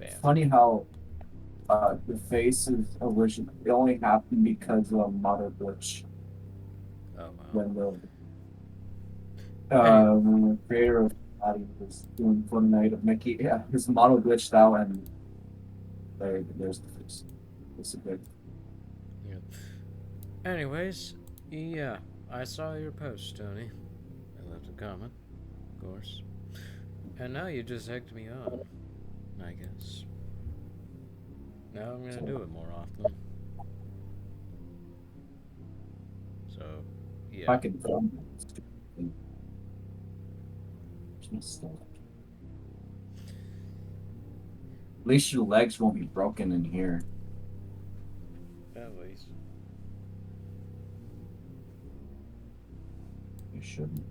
Bam. funny how the face is original. It only happened because of a model glitch Oh wow. when Anyway, when the creator of Body was doing Fortnite of Mickey. Yeah, his model glitched out, and there's the face. It's a big. yeah. Anyways, yeah, I saw your post, Tony. I left a comment, of course. And now you just egged me on, I guess. Now I'm gonna So do it more often. So, if yeah. I can film it, at least your legs won't be broken in here. At least. You shouldn't.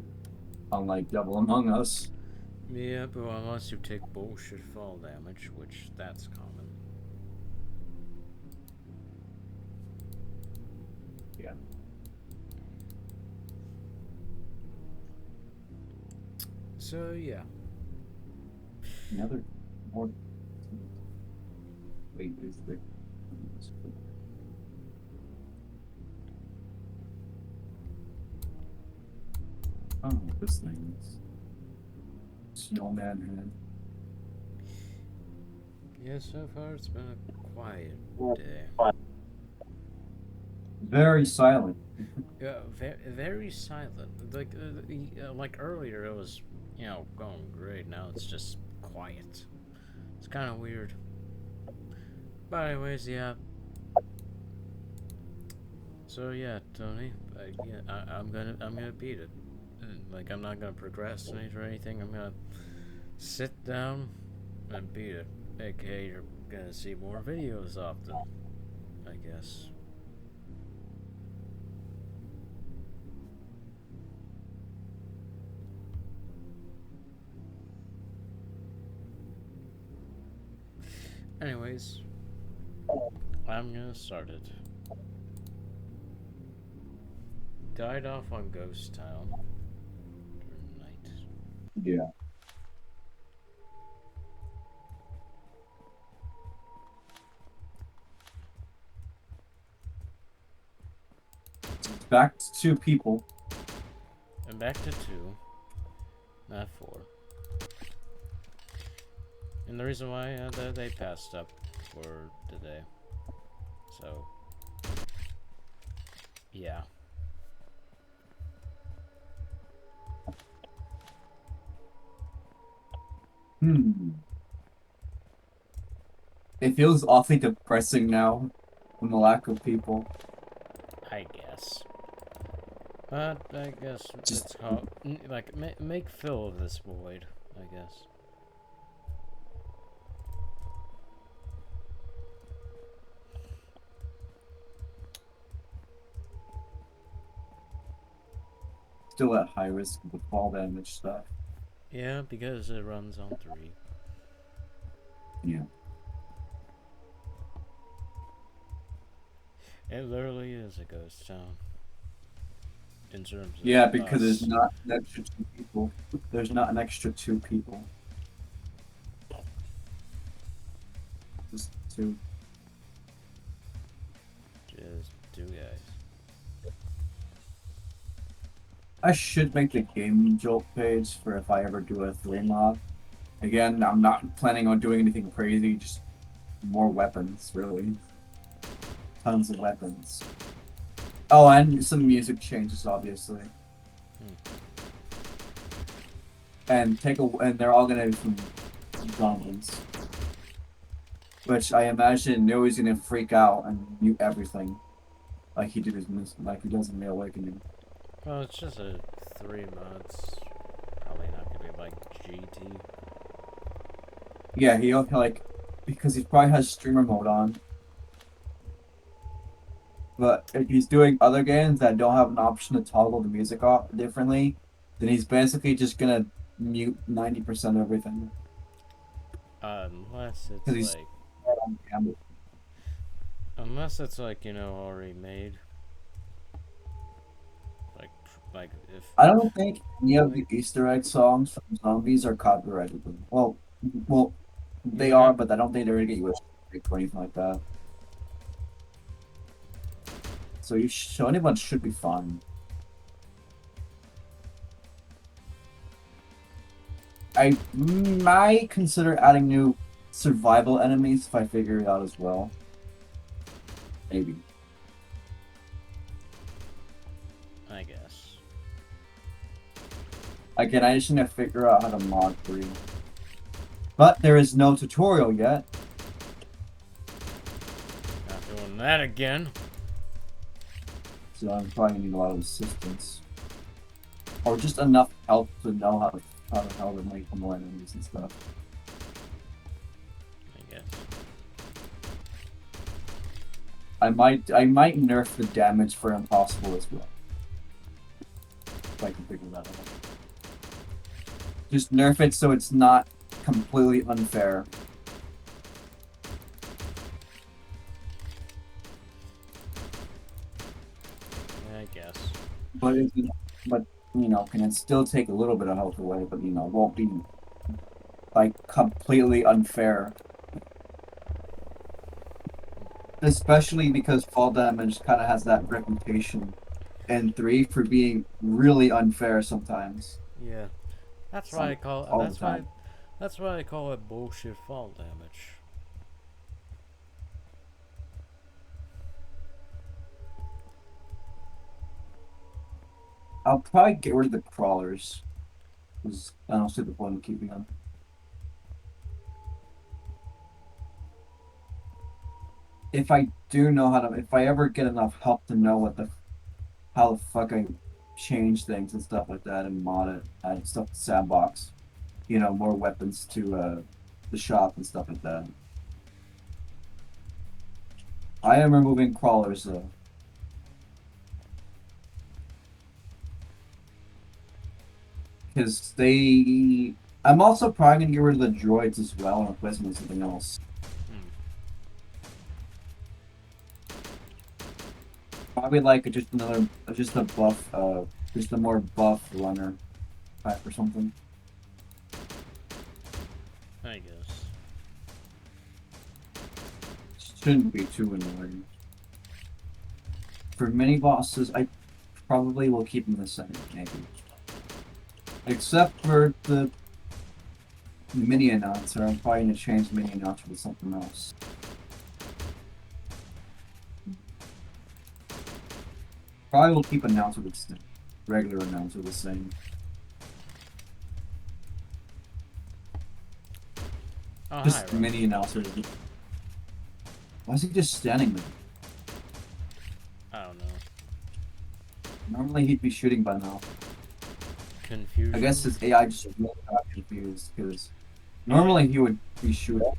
Unlike Devil Among Us. Yeah, but unless you take bullshit fall damage, which that's common. Yeah. So, yeah. Another more. Wait, is there? Oh, this thing is snowman head. Yeah, so far it's been a quiet day. Very silent. Yeah, very silent. Like earlier, it was, going great. Now it's just quiet. It's kind of weird. But anyways, yeah. So yeah, Tony. Yeah, I'm gonna beat it. Like I'm not gonna procrastinate or anything. I'm gonna sit down and beat it. AKA, you're gonna see more videos often. I guess. Anyways, I'm gonna start it. Died off on Ghost Town during night. Yeah. Back to two people. And back to two, not four. And the reason why they passed up for today. So yeah. Hmm. It feels awfully depressing now from the lack of people. I guess. But I guess Just it's called like make fill of this void. I guess. still at high risk of the fall damage stuff. Yeah, because it runs on three. Yeah. It literally is a ghost town in terms Yeah, of because there's us. not an extra two people. There's not an extra two people. Just two. Just two guys. I should make the game jolt page for if I ever do a three mod. Again, I'm not planning on doing anything crazy, just more weapons, really. Tons of weapons. Oh, and some music changes, obviously. Hmm. And they're all gonna be from zombies. Which I imagine Noah's gonna freak out and mute everything. Like he does in the Awakening. Well, it's just a three mods. Probably not gonna be like GT. Yeah, he'll like because he probably has streamer mode on. But if he's doing other games that don't have an option to toggle the music off differently, then he's basically just gonna mute 90% of everything. Unless it's Because he's like, on camera. already made. Like, like if I if don't think any of the Easter egg songs from Zombies are copyrighted. Well, They Yeah. are, but I don't think they're gonna get you a streak or anything like that. So anyone should be fine. I might consider adding new survival enemies if I figure it out as well. Maybe. I guess. Again, I just need to figure out how to mod 3. But there is no tutorial yet. Not doing that again. So I'm probably gonna need a lot of assistance. Or just enough help to know how the hell to make more enemies and stuff. I guess. I might nerf the damage for impossible as well. If I can figure that out. Just nerf it so it's not completely unfair. I guess. But but you know, can it still take a little bit of health away, but you know, won't be like completely unfair. Especially because fall damage kind of has that reputation in 3 for being really unfair sometimes. Yeah. That's why I Some call. all the That's why. time. That's why I call it bullshit fall damage. I'll probably get rid of the crawlers. Because I don't see the point of keeping them. If I do know how to, if I ever get enough help to know how the fuck I change things and stuff like that and mod it, add stuff to sandbox, you know, more weapons to the shop and stuff like that. I am removing crawlers though. Because I'm also probably gonna get rid of the droids as well and replace them with something else. Hmm. Probably like just a buff, just a more buff runner type or something. I guess. Shouldn't be too annoying. For mini bosses, I probably will keep them the same, maybe. Except for the mini announcer, I'm probably gonna change the mini announcer to something else. Probably will keep announcer the same. Regular announcer the same. Oh, hi, Just Rob. mini announcer. Why is he just standing there? I don't know. Normally he'd be shooting by now. Confusion. I guess his AI just really got confused because normally he would be shooting.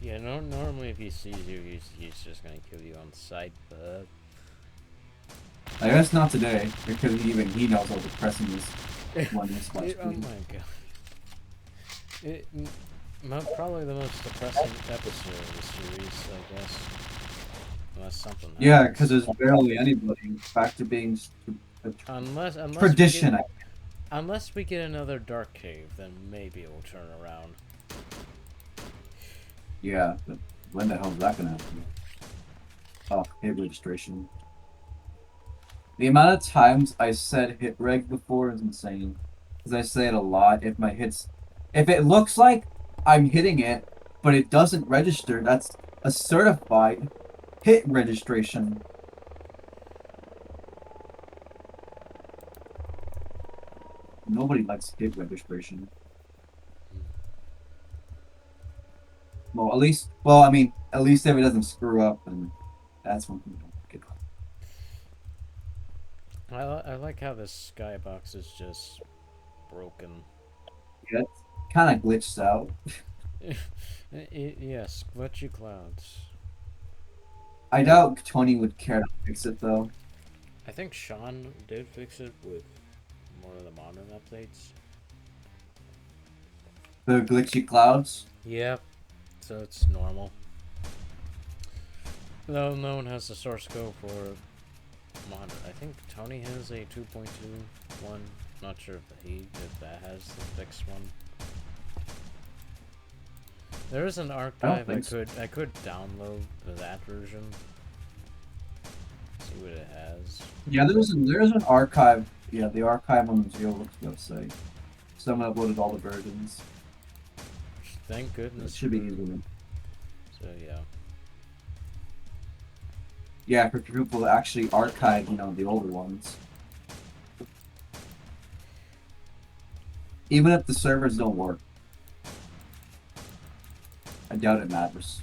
Yeah. No. Normally, if he sees you, he's just gonna kill you on sight. But I guess not today because even he knows how depressing this one is. oh my god. Probably the most depressing episode of the series, I guess. Unless something happens. Yeah, because there's barely anybody. Back to being a Unless we get tradition. unless we get another dark cave, then maybe it will turn around. Yeah, but when the hell is that gonna happen? Oh, hit registration. The amount of times I said hit reg before is insane. Because I say it a lot. If it looks like I'm hitting it, but it doesn't register, that's a certified hit registration. Nobody likes hit registration. I mean, at least if it doesn't screw up, and that's one thing I don't get. I like how this skybox is just broken. Yeah, it's kind of glitched out. Yes, glitchy clouds. I doubt Toni would care to fix it though. I think Sean did fix it with more of the modern updates. The glitchy clouds. Yep, so it's normal. No one has the source code for mod. I think Toni has a 2.21. Not sure if that has the fixed one. There is an I don't archive think so. I could download that version. See what it has. Yeah, there's an archive. Yeah, the archive on the Geolux website. Someone uploaded all the versions. Thank So it goodness should be for. easy. So yeah. Yeah, for people to actually archive, the older ones. Even if the servers don't work. I doubt it matters.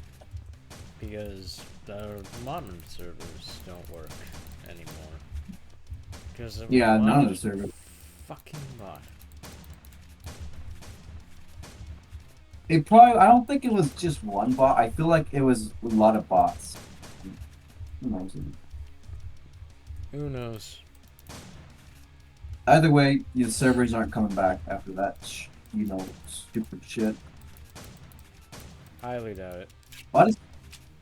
Because the modern servers don't work anymore. Because of Yeah, none of one the servers. fucking bot. I don't think it was just one bot. I feel like it was a lot of bots. Who knows? Who knows? Either way, the servers aren't coming back after that, stupid shit. Highly doubt it. What is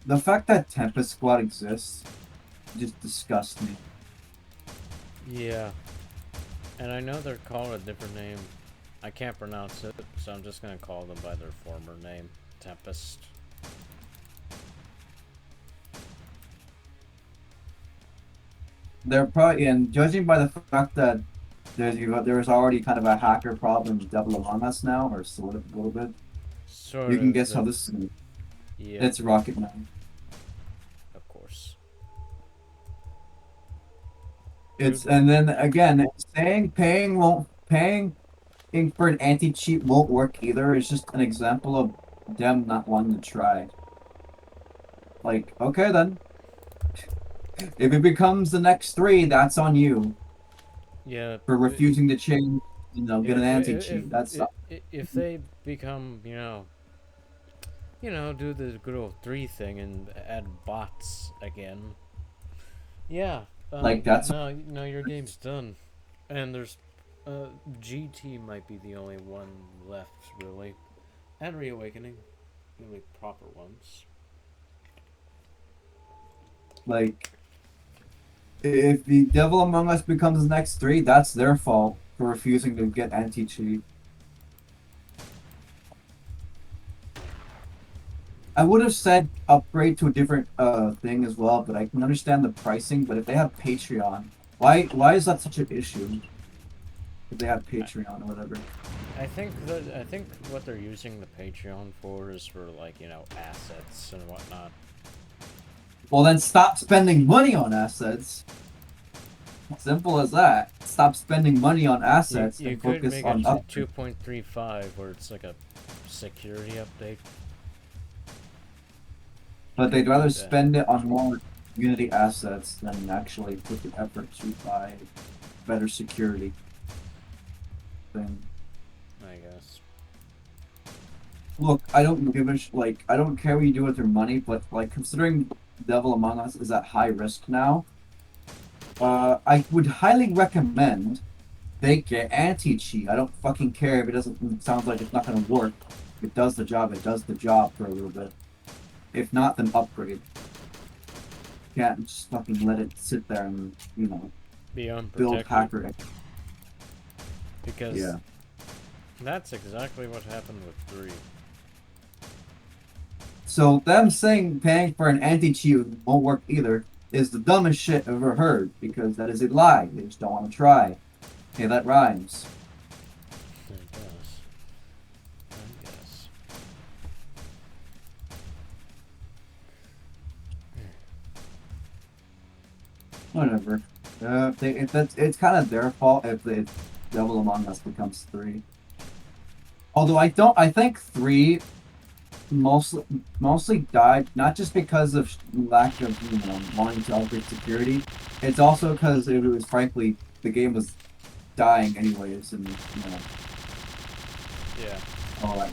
the fact that Tempest Squad exists just disgusts me. Yeah. And I know they're called a different name. I can't pronounce it, so I'm just gonna call them by their former name. Tempest. They're probably, and judging by the fact that there was already kind of a hacker problem with Devil Among Us now, or sort of a little bit, Sort you can of, guess how but this is. yeah, It's Rocket Man. of course. It's and then again, saying paying for an anti cheat won't work either. It's just an example of them not wanting to try. Like, okay then, if it becomes the next three, that's on you Yeah, for refusing to change. Get an anti cheat. That's if they become, do the good old three thing and add bots again. Yeah. like that's No, your game's done. And there's, GT might be the only one left, really, and Reawakening, the only proper ones. like if the Devil Among Us becomes the next three, that's their fault for refusing to get anti cheat. I would have said upgrade to a different thing as well, but I can understand the pricing. But if they have Patreon, why is that such an issue? If they have Patreon or whatever. I think what they're using the Patreon for is for, like, assets and whatnot. Well, then stop spending money on assets. Simple as that. Stop spending money on assets You and could focus make on a up. 2.35 where it's like a security update. But they'd Could rather do that. spend it on more community assets than actually put the effort to buy better security thing. I guess. Look, I don't give a I don't care what you do with your money, but like considering Devil Among Us is at high risk now, I would highly recommend they get anti-cheat. I don't fucking care if it doesn't. It sounds like it's not going to work. If it does the job. It does the job for a little bit. If not, then upgrade. Can't just fucking let it sit there and Be build unprotected. hacker. Because Yeah. that's exactly what happened with 3. So them saying paying for an anti-cheat won't work either is the dumbest shit I've ever heard because that is a lie. They just don't want to try. Okay, that rhymes. I guess. I guess. Whatever. It's kind of their fault if the Devil Among Us becomes 3. Although I think 3 mostly died not just because of lack of wanting to upgrade security. It's also because it was frankly the game was dying anyways, and Yeah. all that.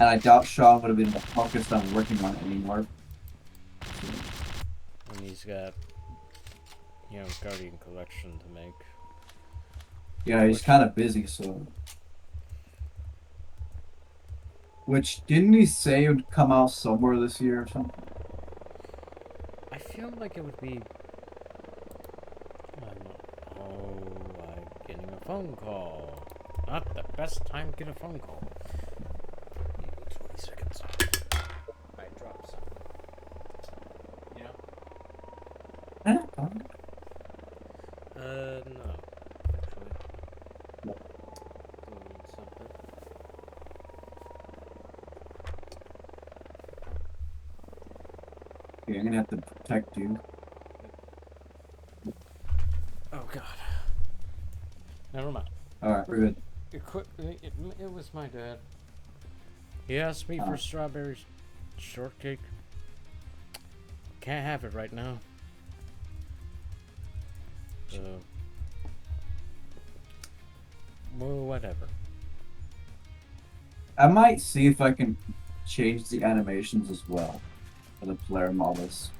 And I doubt Sean would have been focused on working on it anymore. And he's got, Guardian Collection to make. Yeah, he's kind of busy, so. Which didn't he say it would come out somewhere this year or something? I feel like it would be. I'm getting a phone call. Not the best time to get a phone call. Okay, I'm gonna have to protect you. Oh God. Never mind. Alright, we're good. It was my dad. He asked me for strawberry shortcake. Can't have it right now. So, well, whatever. I might see if I can change the animations as well for the player models.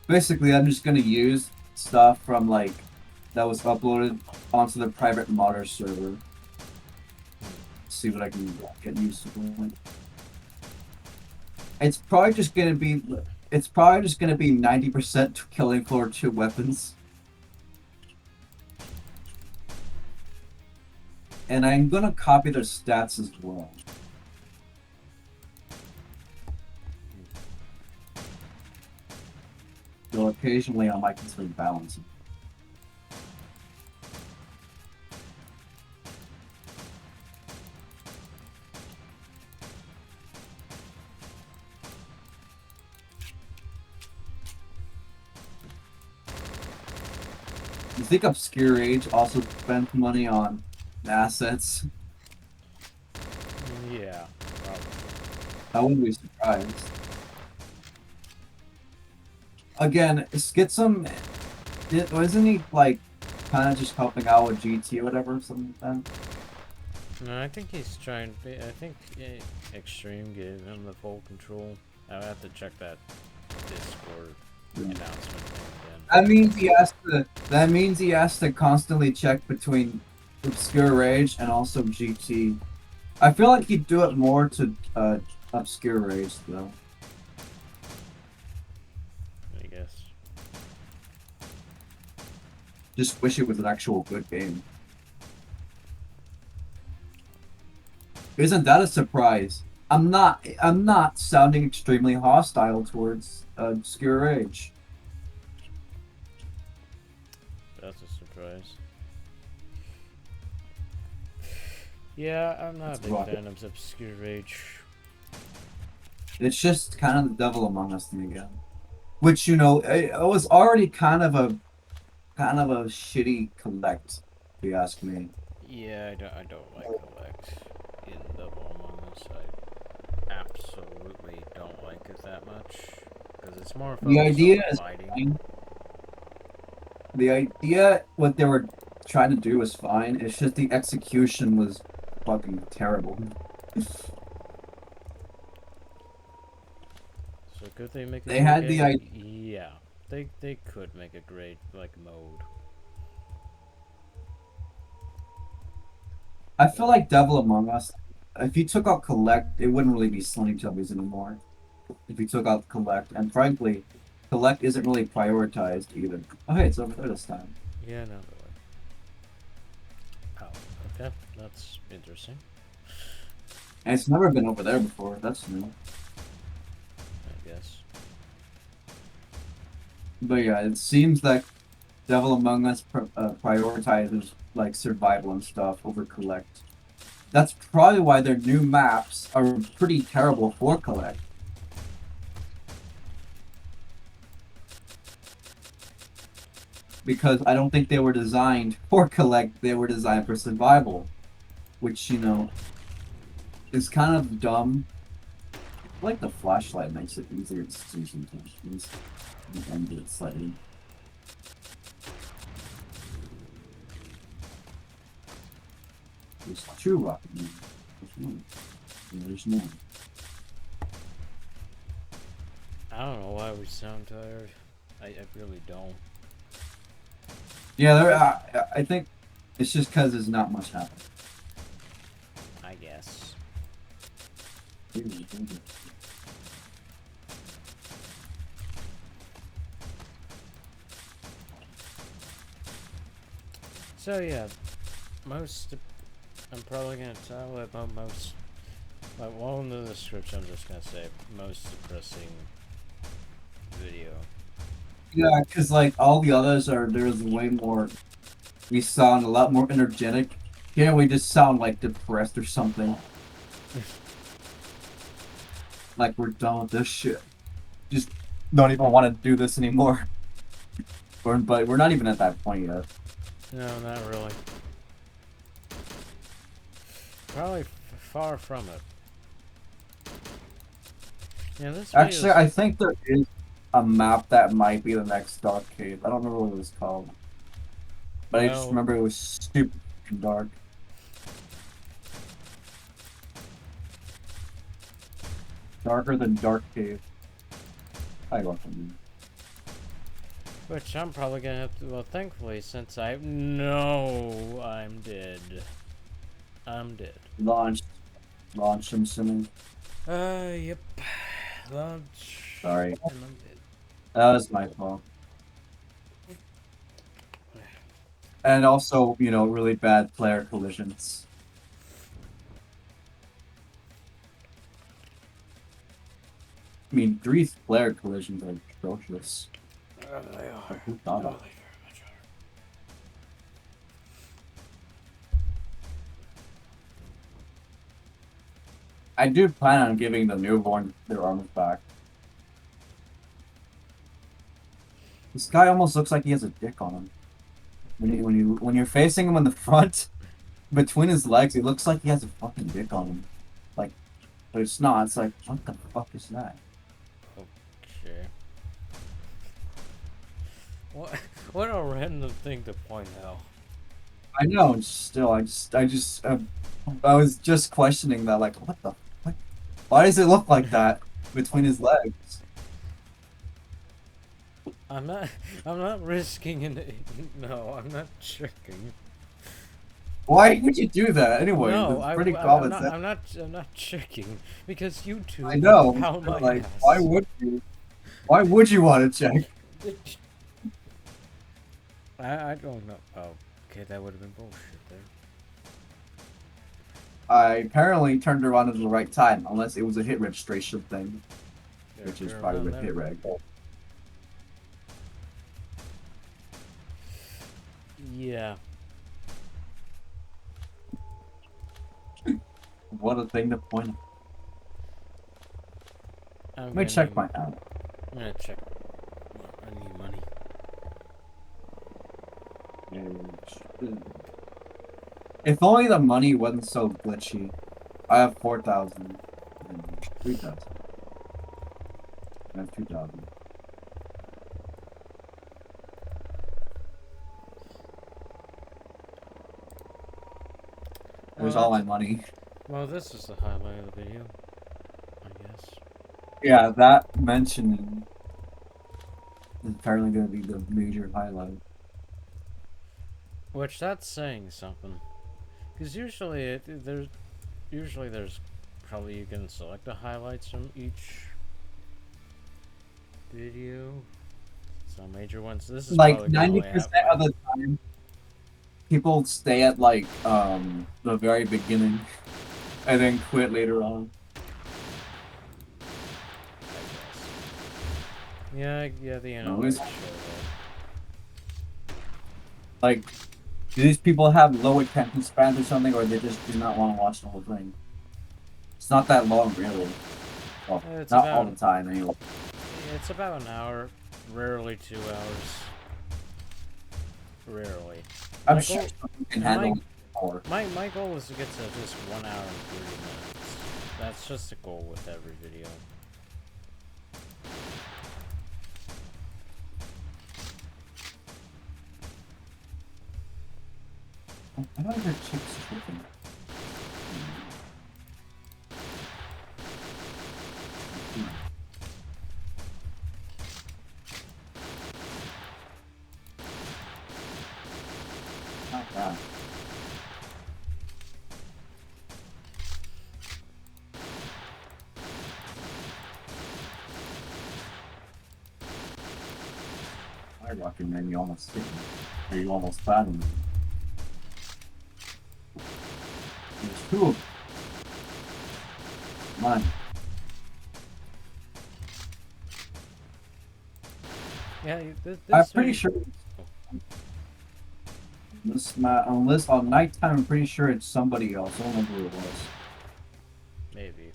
Basically, I'm just gonna use stuff from like that was uploaded onto the private modder server. See what I can get used to. It's probably just gonna be 90% killing floor 2 weapons. And I'm gonna copy their stats as well. Though occasionally I might consider balancing. You think Obscure Age also spent money on assets? Yeah, probably. I wouldn't be surprised. Again, Skitsum, wasn't he like kind of just helping out with GT or whatever, something like that? No, I think he's trying. I think Extreme gave him the full control. I'll have to check that Discord announcement thing again. That means he has to constantly check between Obscure Rage and also GT. I feel like he'd do it more to Obscure Rage though. I guess. Just wish it was an actual good game. Isn't that a surprise? I'm not sounding extremely hostile towards Obscure Rage. That's a surprise. Yeah, I'm not a big fan of Obscure Rage. It's just kind of the devil among us thing again. Which, you know, it was already kind of a shitty collect, if you ask me. Yeah, I don't like collect in Devil Among Us. I absolutely don't like it that much because it's more focused The idea on is fighting. fine. The idea, what they were trying to do was fine. It's just the execution was fucking terrible. So could they make a They had the idea. Yeah, they could make a great like mode. I feel like Devil Among Us, if you took out Collect, it wouldn't really be Slendytubbies anymore. If you took out Collect, and frankly, Collect isn't really prioritized either. Oh, hey, it's over there this time. Yeah, no, really. Oh, okay, that's interesting. And it's never been over there before. That's new. I guess. But yeah, it seems like Devil Among Us prioritizes like survival and stuff over Collect. That's probably why their new maps are pretty terrible for Collect. Because I don't think they were designed for Collect, they were designed for survival. Which, you know, is kind of dumb. I feel like the flashlight makes it easier to see sometimes. And it slightly. There's two rocket men. There's one. There's none. I don't know why we sound tired. I really don't. Yeah, there. I think it's just because there's not much happening. I guess. So yeah, I'm probably gonna tell about most. Well, in the description, I'm just gonna say most depressing video. Yeah, because like all the others there's way more. We sound a lot more energetic. Here we just sound like depressed or something. Like we're done with this shit. Just don't even want to do this anymore. But we're not even at that point yet. No, not really. Probably far from it. Yeah, this Actually, video's... I think there is a map that might be the next Dark Cave. I don't remember what it was called. But I just Well, remember it was super dark. Darker than Dark Cave. I got them. which I'm probably gonna have to... Well, thankfully, since I... No, I'm dead. I'm dead. Launch. Launch, I'm assuming. Yep. Launch. Sorry. And I'm dead. That was my fault. And also, you know, really bad player collisions. I mean, 3 player collisions are atrocious. They are. Who thought Oh, of it? they very much are. I do plan on giving the newborn their arms back. This guy almost looks like he has a dick on him. When you're facing him in the front, between his legs, it looks like he has a fucking dick on him. Like, but it's not. It's like, what the fuck is that? Okay. What a random thing to point out. I know. And still, I was just questioning that. Like, what the fuck? Why does it look like that between his legs? I'm not. I'm not risking it. No, I'm not checking. Why would you do that anyway? No, It's pretty I'm common not. sense. I'm not checking because I YouTube know. would pound my But like, why ass. would you? Why would you want to check? I don't know. Oh, okay, that would have been bullshit there. I apparently turned around at the right time, unless it was a hit registration thing, Yeah, which is you're probably around with there. hit reg. Yeah. What a thing to point out. I'm Let me gonna check need, my app. I'm gonna check. I need money. If only the money wasn't so glitchy. I have 4,000 and 3,000. I have 2,000. There's all my money. Well, this is the highlight of the video, I guess. Yeah, that mentioning is apparently going to be the major highlight. Which that's saying something, because usually there's probably you can select the highlights from each video. Some major ones. This is Like probably gonna only 90% have of the time, people stay at like the very beginning and then quit later on. I guess. Yeah, the No, analytics it's show that. like, do these people have low attention spans or something, or they just do not want to watch the whole thing? It's not that long, really. Well, It's not all about the time, anyway. it's about an hour, rarely 2 hours. Rarely. I'm My sure goal- someone can and my- handle more. My goal is to get to just 1 hour and 30 minutes. That's just a goal with every video. I don't hear chicks tripping. Not bad. I recommend you almost hit me. Or you almost flattened me. There's 2 of them. Come on. Yeah, this I'm pretty video- sure. Unless on nighttime, I'm pretty sure it's somebody else. I don't remember who it was. Maybe.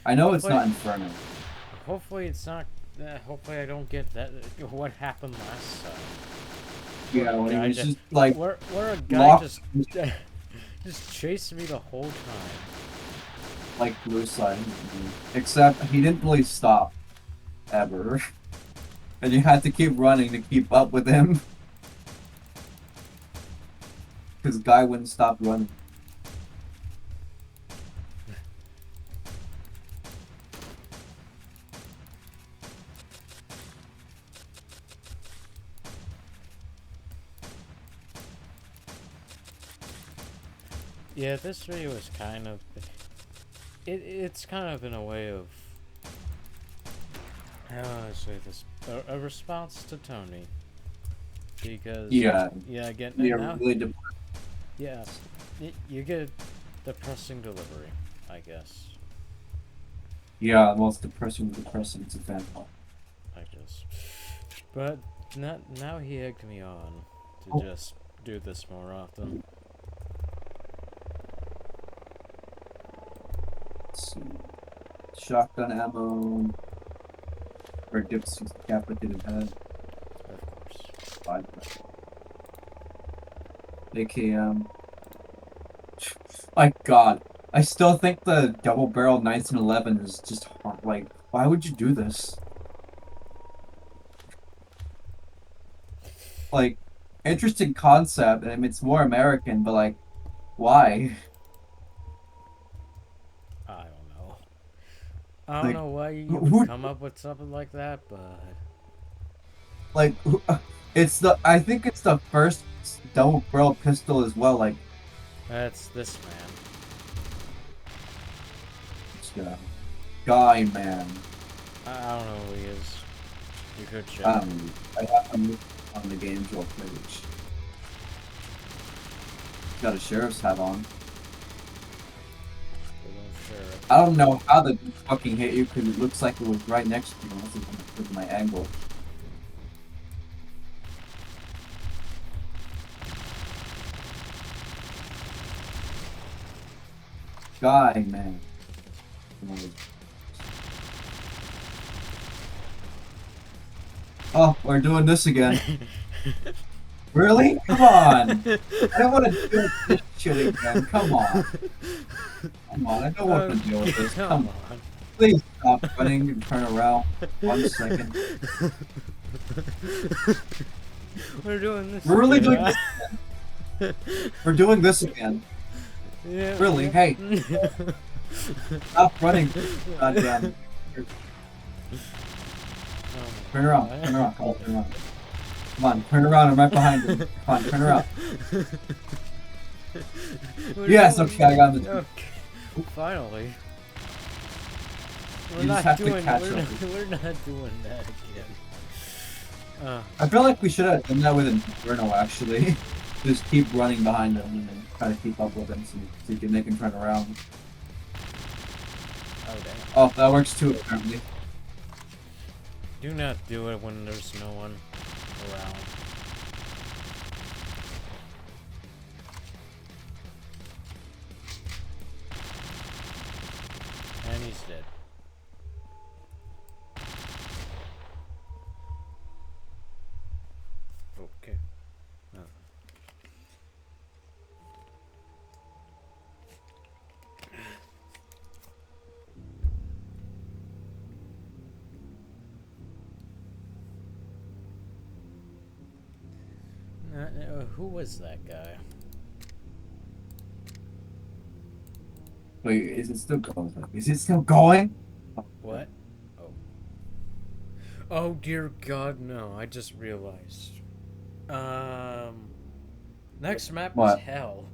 I know it's Hopefully, not Inferno. hopefully it's not. Hopefully I don't get that. What happened last time? Where Yeah, a when he guy was just, just like where a guy locked, just chased me the whole time. like blue side, except he didn't really stop ever, and you had to keep running to keep up with him because guy wouldn't stop running. Yeah, this video is kind of. It's kind of in a way of. How do I say this? A response to Toni. Because, Yeah, yeah, again, yeah, now, really. De yeah, you get a depressing delivery, I guess. yeah, most depressing it's a fan. I guess. But now he egged me on to Oh, just do this more often. let's see. Shotgun ammo or dips decapitated head. Of course. Five. AKM. My God, I still think the double barrel 1911 is just hard. Like, why would you do this? Like, interesting concept. I mean, it's more American, but like, why? I don't know. I don't Like, know why you would who? come up with something like that, but Like, it's the. I think it's the first double barrel pistol as well. Like, that's this man. yeah, guy, man. I don't know who he is. You could check. I have to move on the game job page. Got a sheriff's hat on. Sure. I don't know how the fucking hit you because it looks like it was right next to me. With my angle. Guy, man. Oh, we're doing this again. Really? Come on. I don't want to deal with this shit again. Come on. Come on. I don't want to deal with this. Come on. Please stop running and turn around. 1 second. We're doing this. We're really doing this again. We're doing this again. Yeah, Really? yeah. Hey. Stop running. Goddamn. Turn around. Turn around. Come on, turn around. Come on, turn around. I'm right behind you. Come on, turn around. Yes, okay, I got it. Okay. Finally. You just have to catch up. We're not doing that again. I feel like we should have done that with Inferno, actually. Just keep running behind him and then try to keep up with him so you can make him turn around. Oh, damn. Oh, that works too, apparently. Do not do it when there's no one around. And he's dead. Okay. Who was that guy? Wait, is it still going? Is it still going? What? Oh. Oh dear God, no! I just realized. Next map is What? hell.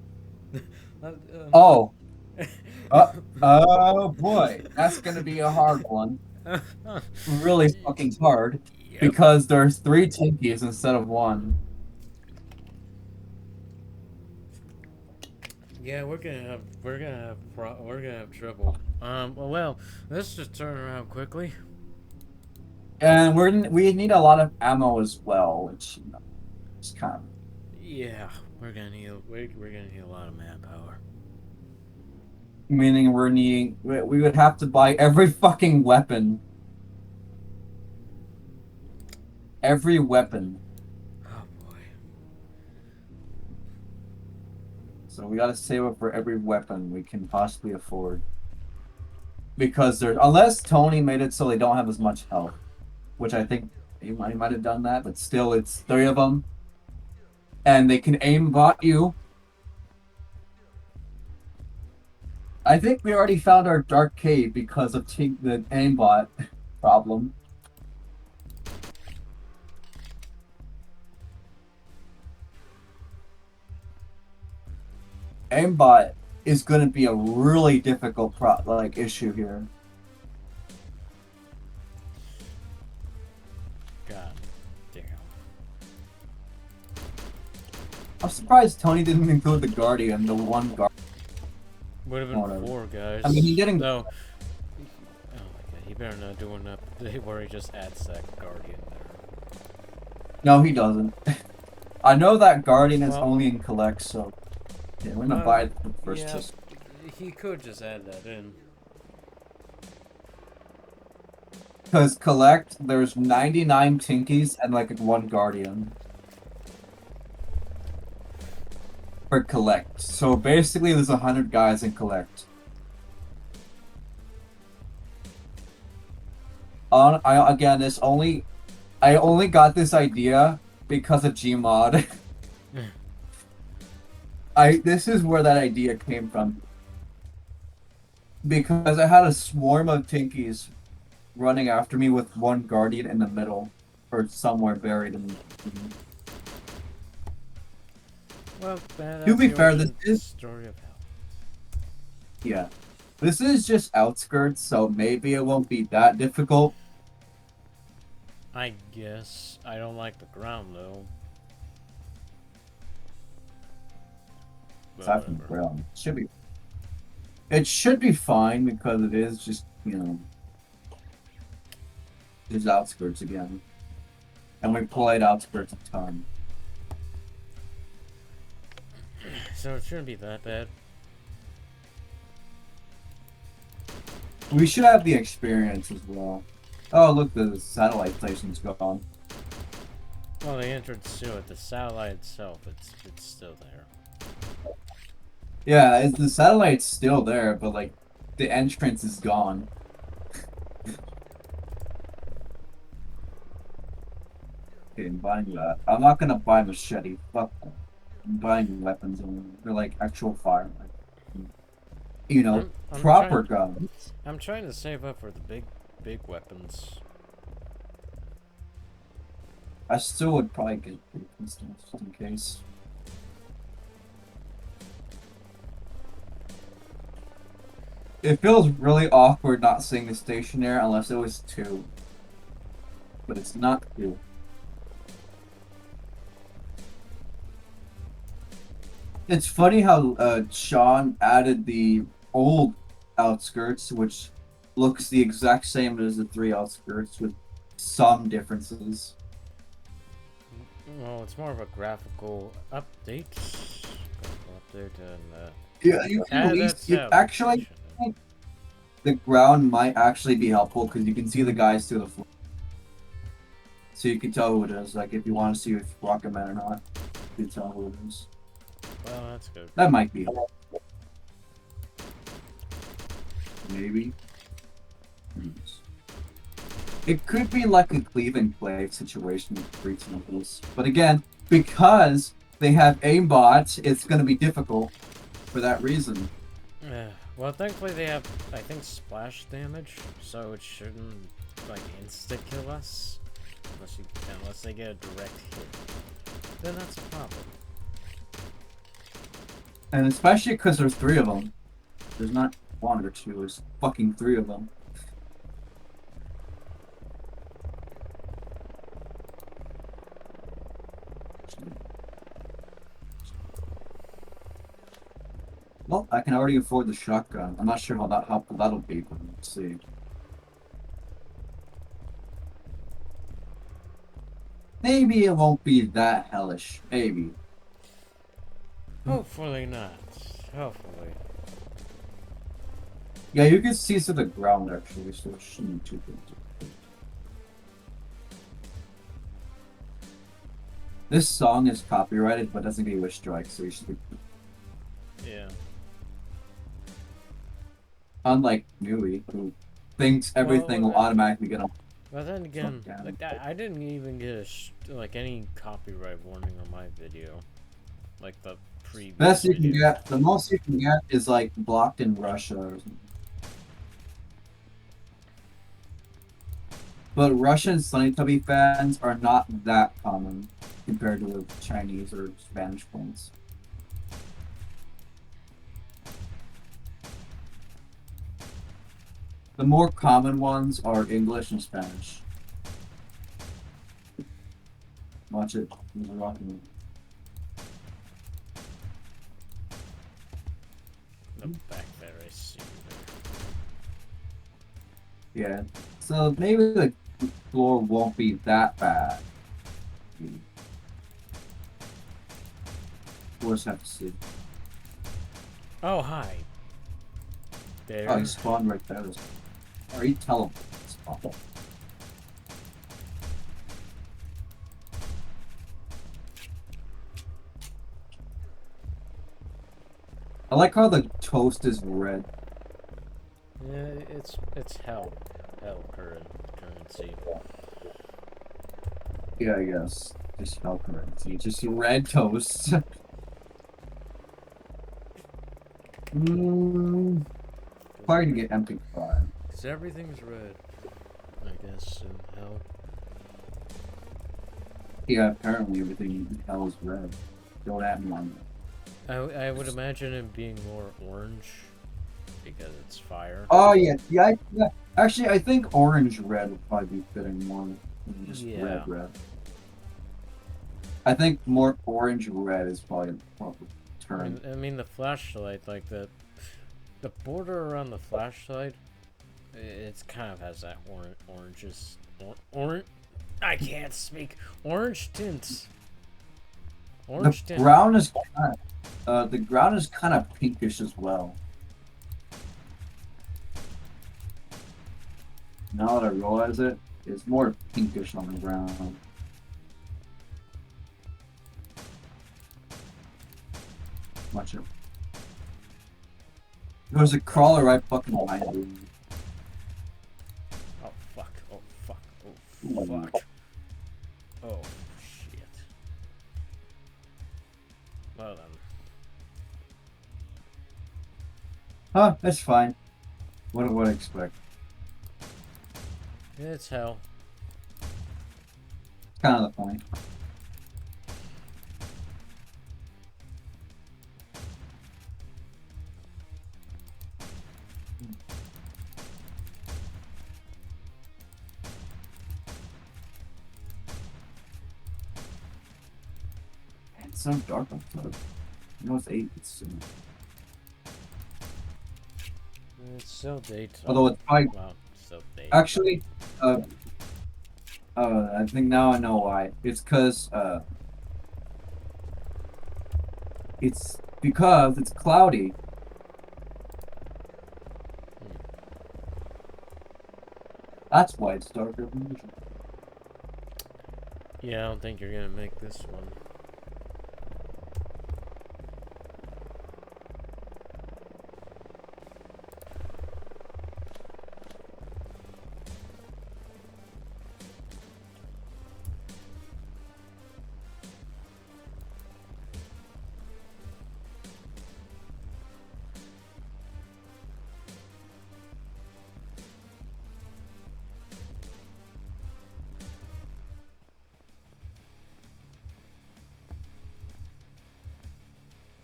Oh. Oh boy, that's gonna be a hard one. Really fucking hard. Yep. Because there's 3 Tinkies instead of 1. Yeah, we're gonna have trouble. Well, let's just turn around quickly. And we need a lot of ammo as well, which is kind of. Yeah, we're gonna need a lot of manpower. Meaning we would have to buy every fucking weapon. Every weapon. Oh boy. So we gotta save up for every weapon we can possibly afford. Because there's unless Tony made it so they don't have as much health. Which I think he might have done that, but still it's three of them. And they can aimbot you. I think we already found our dark cave because of the aimbot problem. Aimbot is going to be a really difficult issue here. God damn. I'm surprised Tony didn't include the Guardian, the one guard. Would have been four guys. I mean, he didn't. No. Oh my god, he better not do enough where he just adds that Guardian there. No, he doesn't. I know that Guardian is Well, only in Collect, so yeah, we're gonna buy it first. Yeah, he could just add that in. Because Collect, there's 99 Tinkies and like one Guardian. For Collect. So basically there's 100 guys in Collect. I only got this idea because of Gmod. This is where that idea came from. Because I had a swarm of Tinkies running after me with one Guardian in the middle. Or somewhere buried in the... Well, to be fair, this is story of hell. Yeah. This is just outskirts, so maybe it won't be that difficult. I guess. I don't like the ground, though. Aside from the ground. It should be fine because it is just, just outskirts again. And we played outskirts a ton. So it shouldn't be that bad. We should have the experience as well. Oh, look, the satellite station's gone. Well, the entrance to it, the satellite itself, it's still there. Yeah, the satellite's still there, but like the entrance is gone. Okay, I'm buying that. I'm not gonna buy machete. Fuck that. I'm buying weapons only. They're like actual fire. I'm proper guns. I'm trying to save up for the big weapons. I still would probably get big pistols just in case. It feels really awkward not seeing the stationaire unless it was two. But it's not two. It's funny how Sean added the old outskirts, which looks the exact same as the three outskirts with some differences. Well, it's more of a graphical update. Yeah, actually, the ground might actually be helpful because you can see the guys through the floor. So you can tell who it is. Like, if you want to see if Rocket Man or not, you can tell who it is. Well, that's good. That might be helpful. Maybe. It could be like a cleave and clave situation with three temples. But again, because they have aimbot, it's going to be difficult for that reason. Well, thankfully they have, I think, splash damage, so it shouldn't, like, insta-kill us. Unless they get a direct hit. Then that's a problem. And especially because there's three of them. There's not one or two, there's fucking three of them. Well, I can already afford the shotgun. I'm not sure how helpful that'll be, but let's see. Maybe it won't be that hellish. Maybe. Hopefully not. Hopefully. Yeah, you can see to the ground actually, so it shouldn't be too big. This song is copyrighted, but doesn't get you a strike, so you should be. Yeah. Unlike Nui, who thinks everything will automatically get on. But then again, Down. like I didn't even get like any copyright warning on my video, like the previous Best you can video. get, the most you can get is like blocked in Russia or something. But Russian Slendytubby fans are not that common compared to the Chinese or Spanish ones. The more common ones are English and Spanish. Watch it. He's rocking. The back there, I see you Yeah. So maybe the floor won't be that bad. We'll just have to see. there. Oh, hi. There. Oh, he spawned right there. Or he teleported. Spawned. I like how the toast is red. Yeah, it's hell currency. Yeah, I guess. Just hell currency. Just red toast. Probably to get empty fire. Cause everything's red. I guess in hell. Yeah, apparently everything in hell is red. Don't add me on that. I would imagine it being more orange because it's fire. Oh yeah, yeah. Actually, I think orange red would probably be fitting more than just Yeah. red. I think more orange red is probably a proper term. I mean the flashlight, like the border around the flashlight, it's kind of has that orange. I can't speak. Orange tints. Orange The tint. ground is the ground is kind of pinkish as well. Now that I realize it, it's more pinkish on the ground. Watch it. There's a crawler right fucking behind you. Oh fuck. Oh fuck. Oh fuck. Oh shit. Well then. Huh, that's fine. What would I expect? It's hell. It's kind of the point. It's so dark outside. You know it's 8. It's soon. It's still daytime. Although it's probably Well, still daytime. actually, I think now I know why. It's because it's cloudy. That's why it's darker than usual. Yeah, I don't think you're gonna make this one.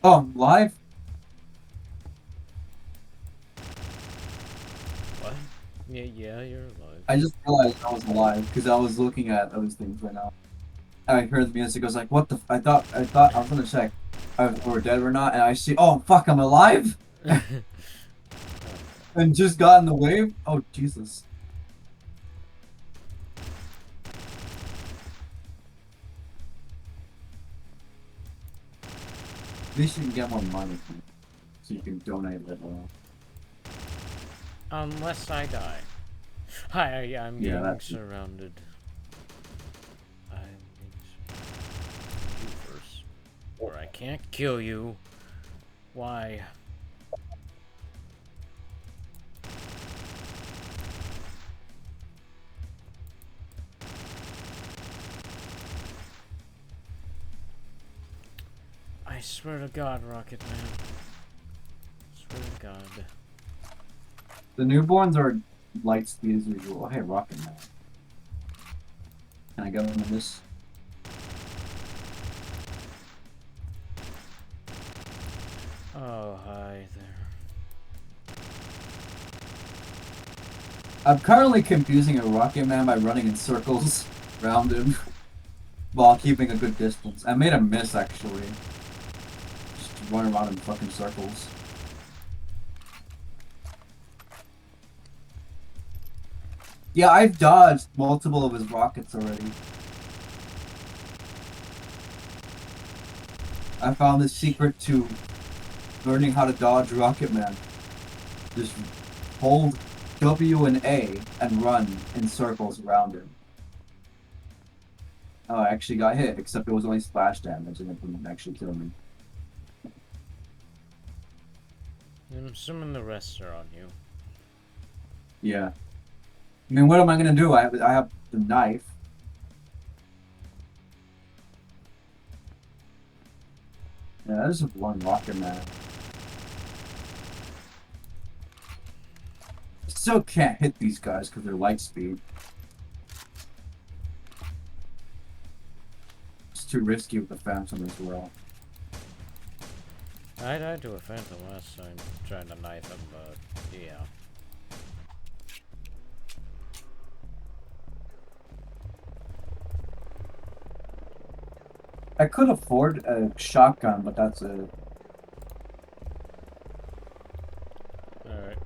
Oh, live? What? Yeah, you're alive. I just realized I was live because I was looking at those things right now. I heard the music. I was like, "What the?" I thought I was gonna check if we're dead or not, and I see. Oh fuck! I'm alive, and just got in the wave. Oh Jesus! At least you can get more money from it, so you can donate it. Unless I die. Hi, I'm Yeah, getting that's surrounded. I'm being surrounded. You first. Or I can't kill you. Why? I swear to God, Rocket Man. Swear to God. the newborns are light speed as usual. Oh, hey, Rocket Man. Can I go into this? Oh, hi there. I'm currently confusing a Rocket Man by running in circles around him while keeping a good distance. I made a miss actually. Just run around in fucking circles. Yeah, I've dodged multiple of his rockets already. I found the secret to learning how to dodge Rocket Man. Just hold W and A and run in circles around him. Oh, I actually got hit, except it was only splash damage and it didn't actually kill me. I'm assuming the rest are on you. Yeah. I mean, what am I gonna do? I have the knife. Yeah, that is one Rocket Man. Still can't hit these guys because they're light speed. It's too risky with the Phantom as well. I died to a Phantom last time trying to knife him, but yeah. I could afford a shotgun, but that's a Alright.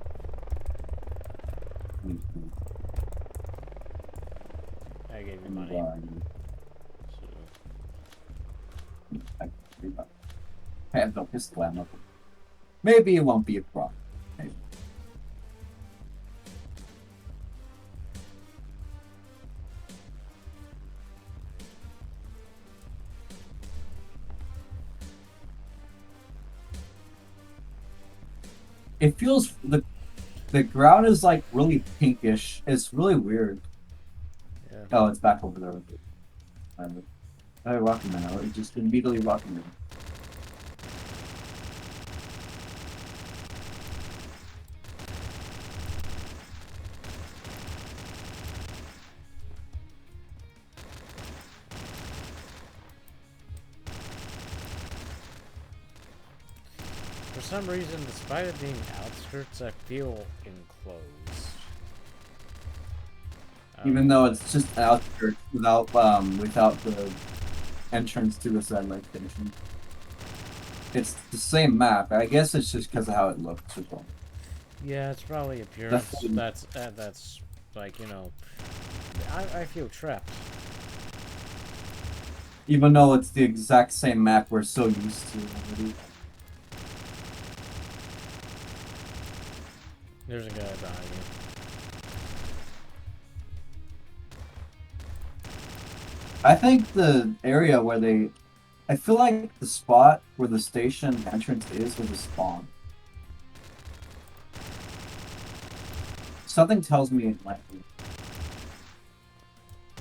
I gave you money. So. I have no pistol ammo. Maybe it won't be a problem. Maybe. It feels the ground is like really pinkish. It's really weird. Yeah. Oh, it's back over there. Oh, Rocket Man. It just immediately Rocket Man. For some reason, despite it being outskirts, I feel enclosed. Even though it's just outskirts without the entrance to the satellite station. It's the same map. I guess it's just because of how it looks as well. Yeah, it's probably appearance. That's like, you know, I feel trapped. Even though it's the exact same map we're so used to already. There's a guy behind you. I think the area where I feel like the spot where the station entrance is was a spawn. Something tells me it might be.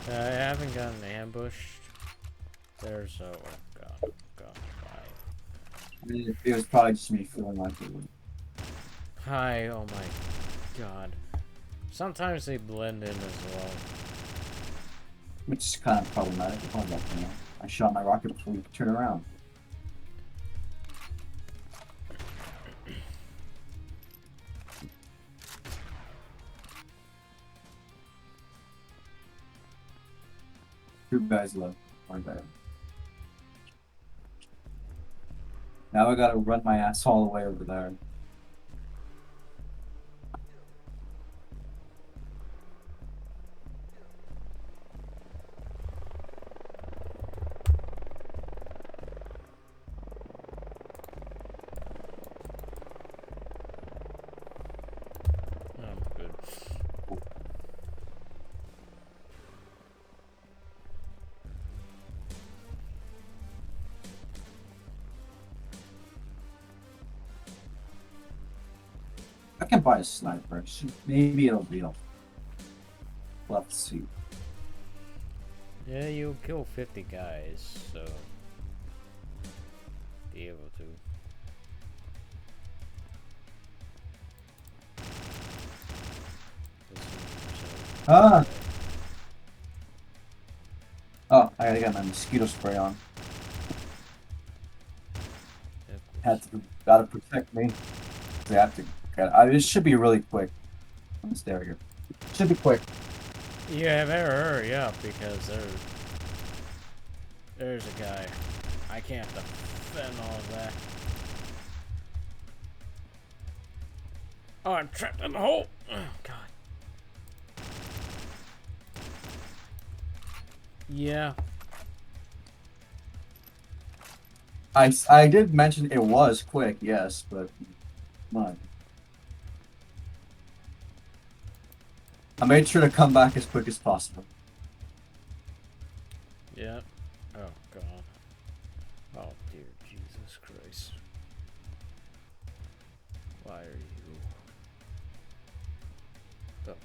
I haven't gotten ambushed. There's a... Oh, God. Oh, God. Bye. I mean, it was probably just me feeling like it would. Hi. Oh, my God. Sometimes they blend in as well. Which is kind of problematic. I shot my rocket before we could turn around. Two guys left. Aren't there? Now I gotta run my ass all the way over there. Oh, I can buy a sniper. Maybe it'll be helpful. Let's see. Yeah, you'll kill 50 guys, so be able to. Ah! Oh, I gotta get my mosquito spray on. Gotta protect me. They have to. This should be really quick. Let's there we go. Should be quick. Yeah, better hurry up because there's a guy. I can't defend all of that. Oh, I'm trapped in the hole. Oh, God. Yeah. I did mention it was quick, yes, but come on. I made sure to come back as quick as possible. Yeah. Oh, God. Oh, dear Jesus Christ. Why are you... Okay.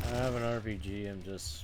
I have an RPG, I'm just...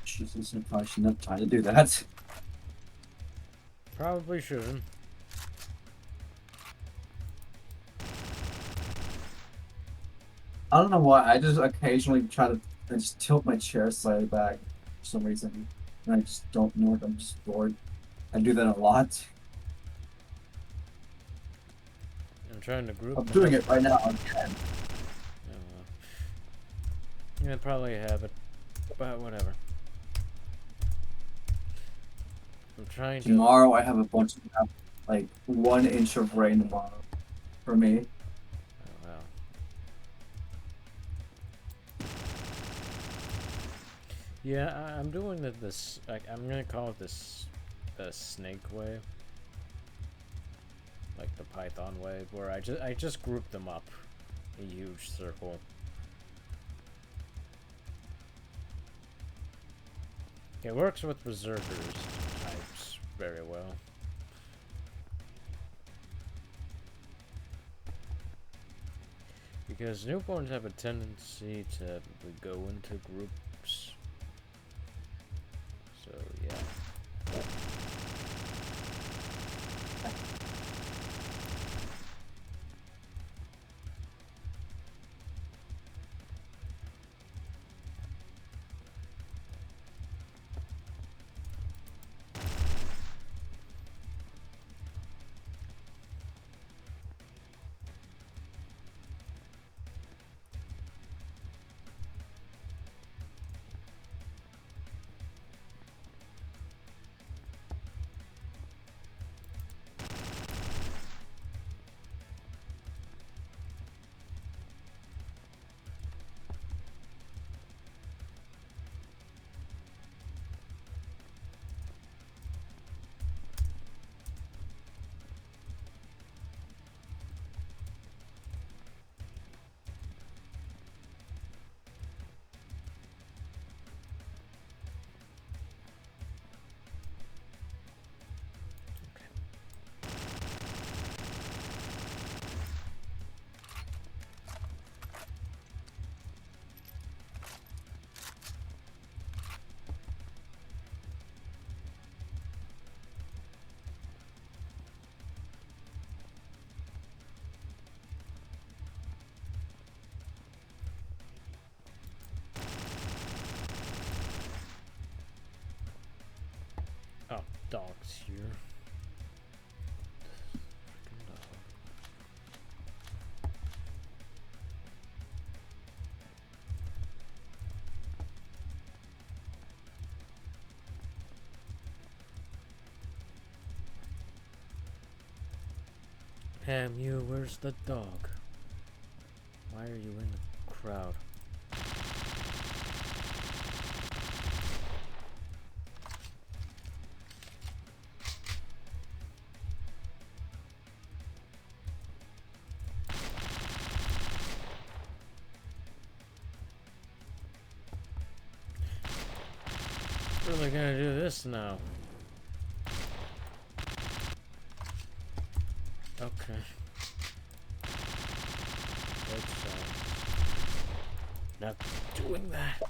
Jesus, I probably shouldn't have time to do that. Probably shouldn't. I don't know why. I just occasionally try to I just tilt my chair slightly back for some reason. And I just don't know it. I'm just bored. I do that a lot. I'm trying to group I'm them doing up. it right now again. Oh, well. Yeah, probably have it. But whatever. I'm trying to... Tomorrow I have a bunch of like 1 inch of rain tomorrow for me. Oh, wow. Yeah, I'm doing this. Like, I'm gonna call it this, the snake way, like the Python way, where I just group them up, a huge circle. It works with berserkers types very well. Because newborns have a tendency to go into groups. So yeah. Dog's here. Frickin' dog. Damn you, where's the dog? Why are you in the crowd? Really gonna do this now. Okay. It's not doing that.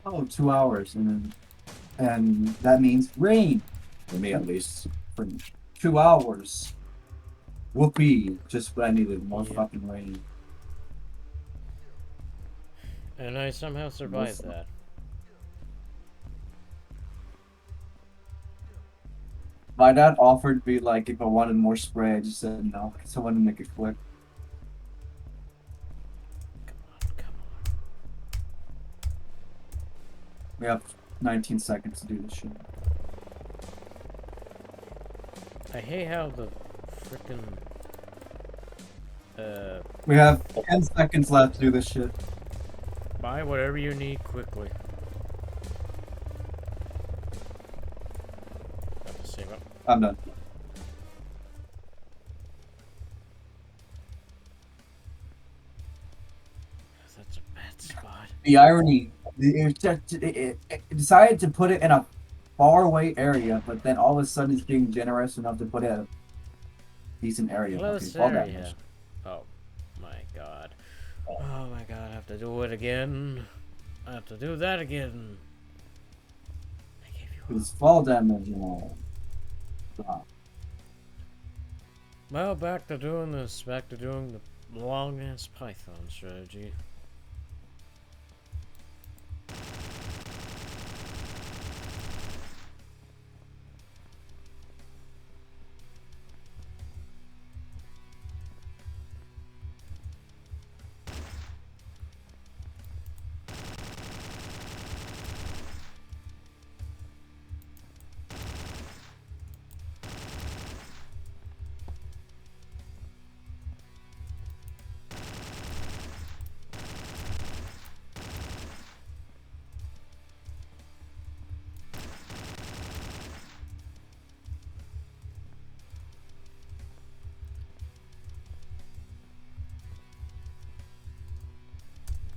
Oh, 2 hours, and that means rain for me at least for 2 hours. Whoopee! Just what I needed, more Yep. fucking rain. And I somehow survived that. My dad offered me like if I wanted more spray, I just said no because I wanted to make it quick. Come on, come on. We have 19 seconds to do this shit. I hate how the frickin' We have 10 seconds left to do this shit. buy whatever you need quickly. Have to save up. I'm done. That's a bad spot. The irony, it decided to put it in a faraway area, but then all of a sudden it's being generous enough to put it in a decent area. Close All area. damage. Oh my god. Oh my god, I have to do it again. I have to do that again. I gave you It's fall damage and all. Well, back to doing this. Back to doing the long-ass Python strategy.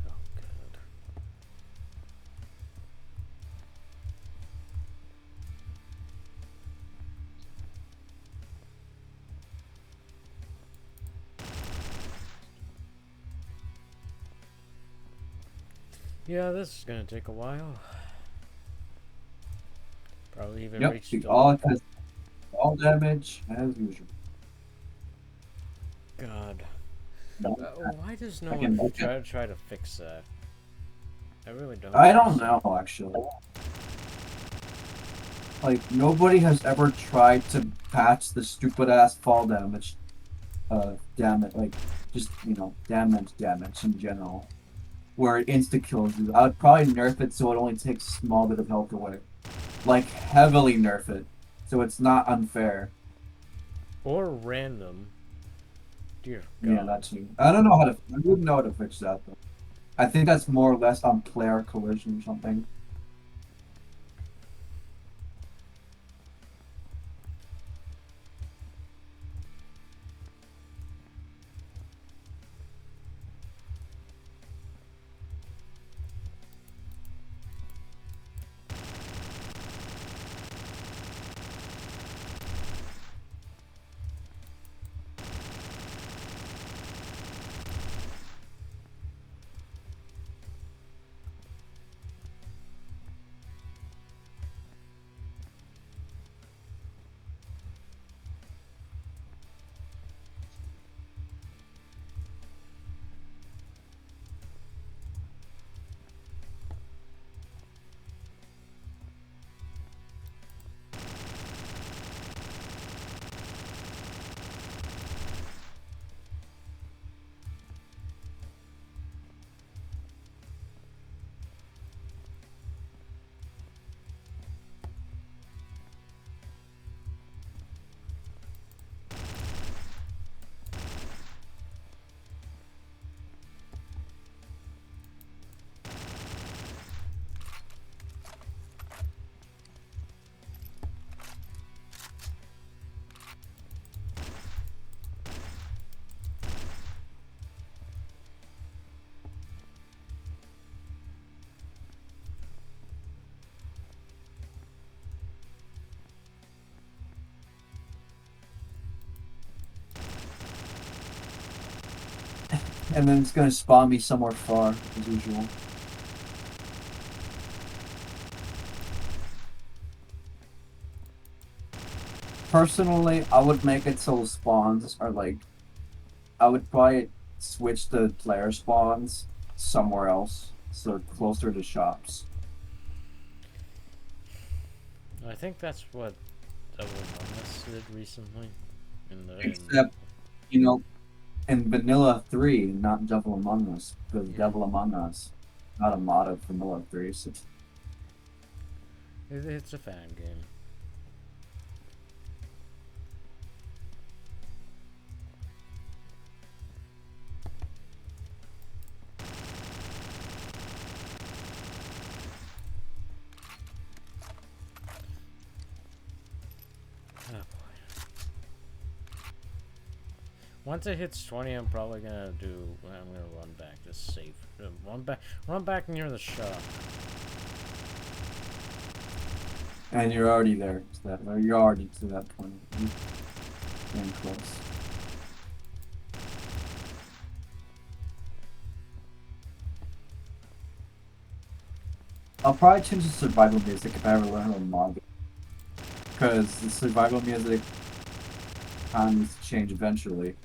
Oh, good. Yeah, this is gonna take a while. Probably even reach the all damage as usual. God. No, Why does no I can one look at- try to fix that? I really don't. I don't know actually. Like, nobody has ever tried to patch the stupid ass fall damage. Damage, like, just, damage in general. Where it insta kills you. I would probably nerf it so it only takes a small bit of health away. Like, heavily nerf it. So it's not unfair. Or random. Dear Yeah, God. that's me. I don't know how to. I wouldn't know how to fix that, though. I think that's more or less on player collision or something. And then it's gonna spawn me somewhere far, as usual. Personally, I would make it so spawns are like, I would probably switch the player spawns somewhere else, so closer to shops. I think that's what Devil Among Us did recently. In Except, you know, in Vanilla 3, not Devil Among Us, because yeah, Devil Among Us, not a mod of Vanilla 3, so it's a fan game. Oh boy. Once it hits 20, I'm probably gonna run back, just save. Run back near the shop. and you're already there to that, or you're already to that point. You're getting close. I'll probably change the survival music if I ever learn how to mod it. Because the survival music needs to change eventually.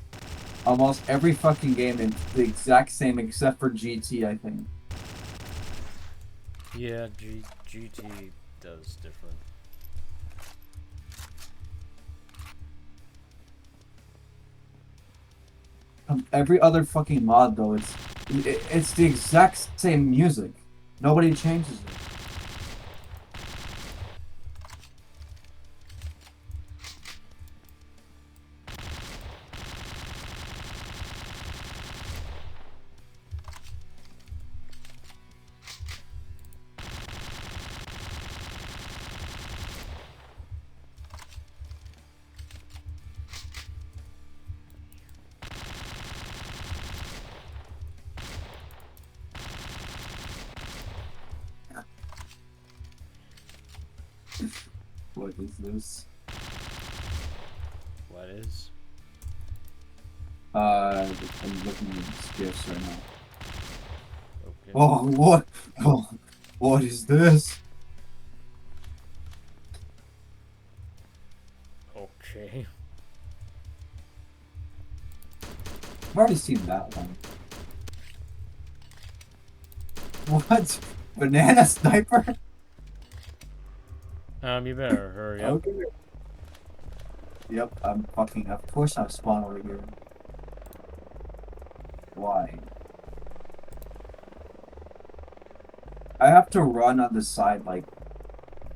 Almost every fucking game is the exact same except for GT, I think. Yeah, GT does different. Every other fucking mod though, it's the exact same music. Nobody changes it. What is this? What is? I'm looking at gifs right now. Okay. Oh, what? Oh, what is this? Okay. I've already seen that one. What? Banana sniper? You better hurry up. Okay. Yep, I'm fucking. Of course, I'm spawn over here. Why? I have to run on the side, like,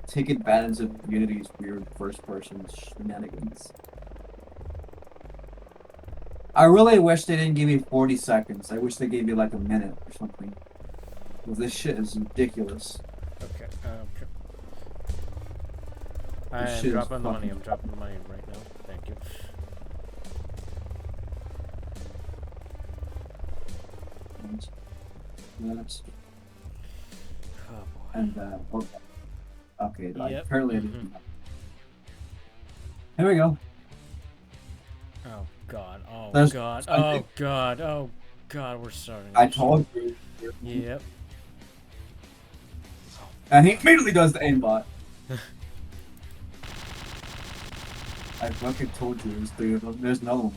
take advantage of Unity's weird first-person shenanigans. I really wish they didn't give me 40 seconds. I wish they gave me like a minute or something. Well, this shit is ridiculous. Okay. Okay. I This am shit is dropping the money. fucking. I'm dropping the money right now. Thank you. Minutes. Oh boy. And okay, Yep. apparently I didn't. Here we go. Oh god. Oh There's, god. I Oh think god. Oh god. We're starting. I told you. Yep. And he immediately does the aimbot. I fucking told you there's three of them. There's another one.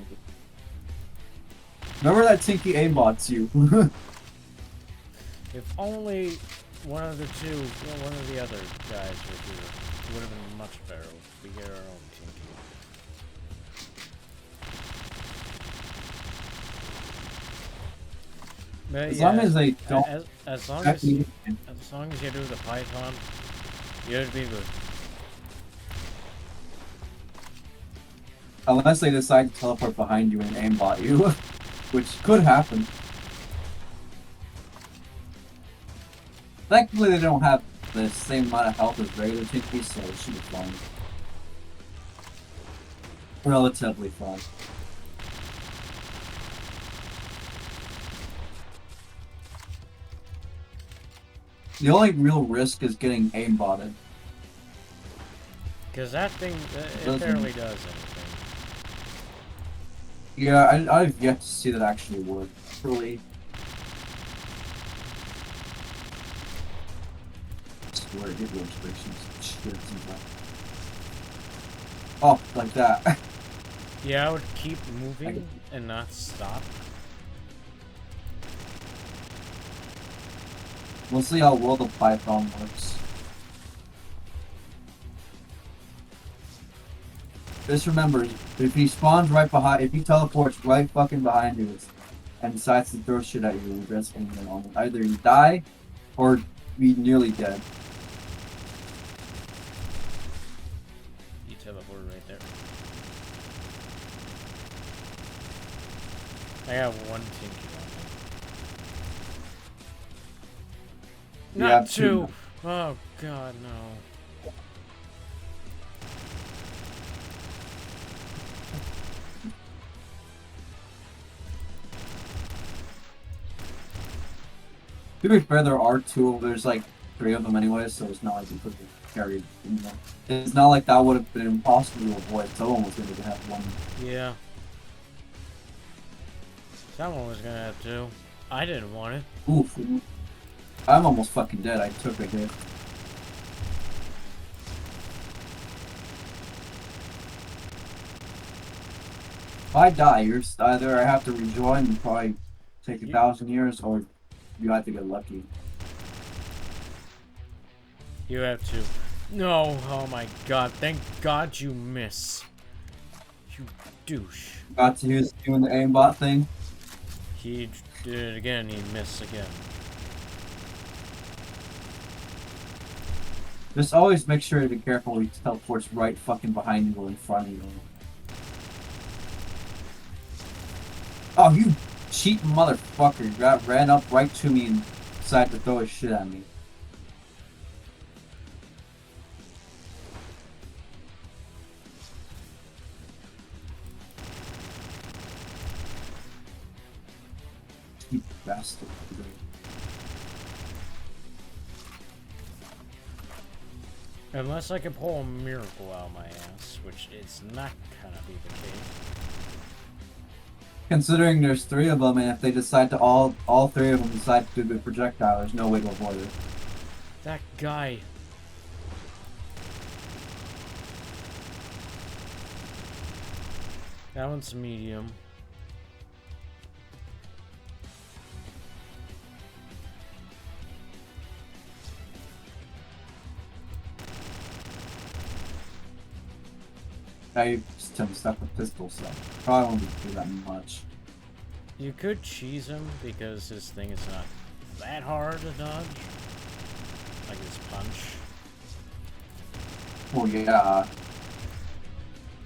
Remember that Tinky aimbots you. If only one of the two, well, one of the other guys were here, it would have been much better if we get our own Tinky. But As yeah, long as they don't. as long as you do the Python, you'd be good. Unless they decide to teleport behind you and aimbot you, which could happen. Thankfully, they don't have the same amount of health as regular Tinkies, so it should be fine. Relatively fine. The only real risk is getting aimbotted. Because that thing, it barely does anything. Yeah, I've yet to see that actually work. Really. I swear, it gives you inspirations. Shit, sometimes. Oh, like that. Yeah, I would keep moving and not stop. We'll see how well the Python works. Just remember, if he spawns right behind, if he teleports right fucking behind you and decides to throw shit at you, that's either you die or be nearly dead. You teleported right there. I got one Tinky on me. Not two! Oh god, no. To be fair, there are two. There's like three of them anyway, so it's not like you could carry. It's not like that would have been impossible to avoid. Someone was going to have one. Yeah. Someone was gonna have to. I didn't want it. Oof. I'm almost fucking dead. I took a hit. If I die, you're either I have to rejoin and probably take 1,000 years, or you have to get lucky. You have to. No, oh my god, thank god you miss. You douche. Got to use doing the aimbot thing. He did it again, he missed again. Just always make sure to be careful when he teleports right fucking behind you or in front of you. Oh, you cheating motherfucker. You ran up right to me and decided to throw his shit at me. You bastard. Unless I can pull a miracle out of my ass, which it's not gonna be the case. Considering there's three of them, and if they decide to all three of them decide to do the projectile, there's no way to avoid it. That guy. That one's medium. I just am stuck with pistol, so probably won't do that much. You could cheese him because his thing is not that hard to dodge. Like his punch. Well, yeah.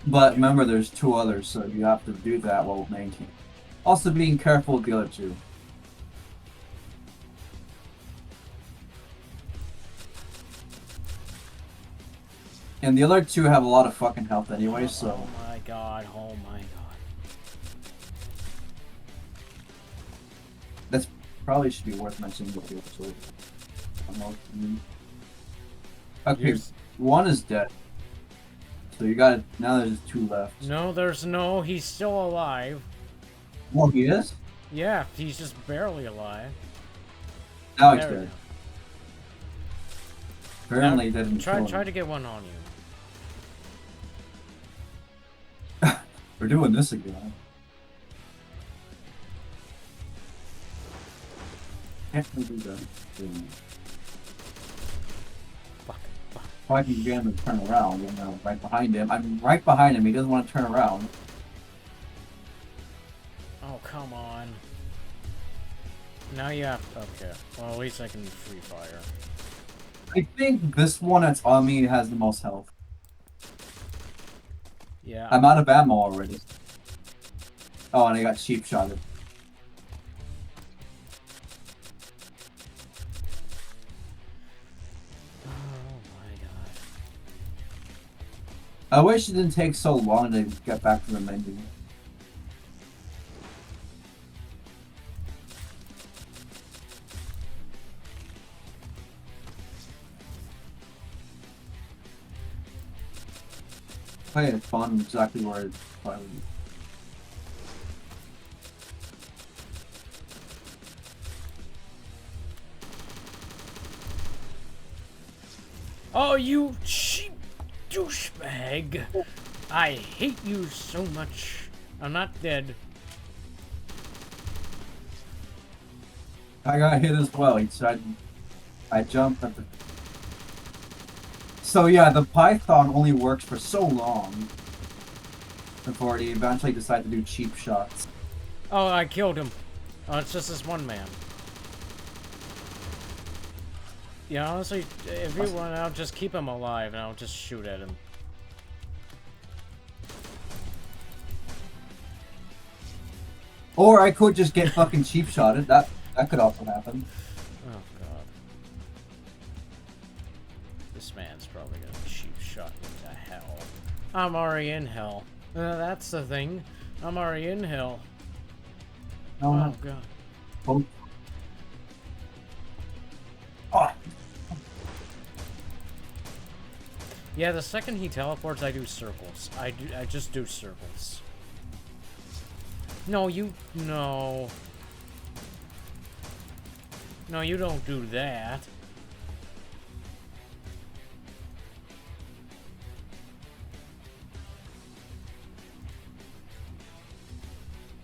But remember, there's two others, so you have to do that while maintaining. Also, being careful with the other two. And the other two have a lot of fucking health anyway, so. Oh my god, oh my god. That's probably should be worth mentioning with you, actually. Okay, one is dead. So you got now there's two left. No, he's still alive. Well, he is? Yeah, he's just barely alive. Now he's dead. Apparently now, didn't kill him. Try to get one on you. We're doing this again. Can't we do that? Fuck. If I can get him to turn around, you know, right behind him. I'm right behind him. He doesn't want to turn around. Oh, come on. Now you have... Okay. Well, at least I can free fire. I think this one that's on me has the most health. Yeah. I'm out of ammo already. Oh, and I got cheap shotted. I wish it didn't take so long to get back to the menu. I had fun exactly where it's finally. Oh, you cheap douchebag! I hate you so much. I'm not dead. I got hit as well. He said I jumped at the. So yeah, the Python only works for so long before he eventually decided to do cheap shots. Oh, I killed him. Oh, it's just this one man. Yeah, honestly, if you want, I'll just keep him alive and I'll just shoot at him. Or I could just get fucking cheap shotted. That could also happen. Oh god. This man's probably gonna cheap shot me to hell. I'm already in hell. That's the thing. I'm already in hell. No, oh no. god. Oh. Oh. Yeah, the second he teleports, I do circles. I just do circles. No, no. No, you don't do that.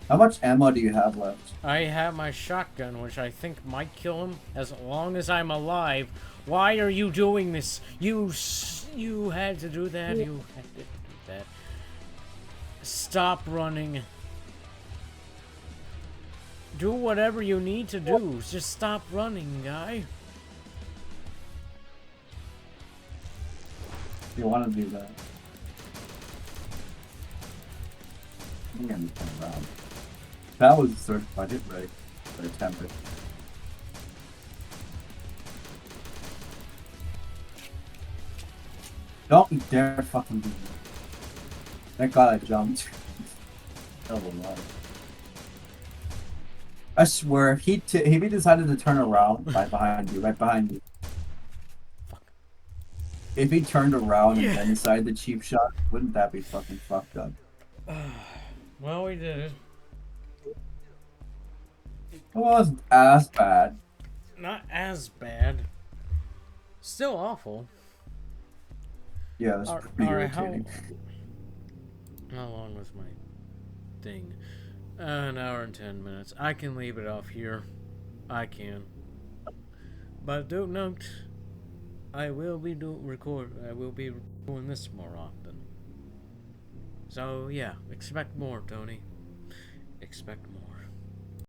How much ammo do you have left? I have my shotgun, which I think might kill him as long as I'm alive. Why are you doing this? You had to do that. You had to do that. Stop running. Do whatever you need to do. Just stop running, guy. You want to do that? I'm gonna turn around. That was certified hit rate. Or attempted. Don't you dare fucking do that. Thank God I jumped. Hell of a lot. I swear, if he decided to turn around right behind you, if he turned around and then decided the cheap shot, wouldn't that be fucking fucked up? Well, we did it. It wasn't as bad. Not as bad. Still awful. Yeah, that's pretty irritating. How long was my thing? An hour and 10 minutes. I can leave it off here. I can. But do note, I will be doing this more often. So yeah, expect more, Tony. Expect more.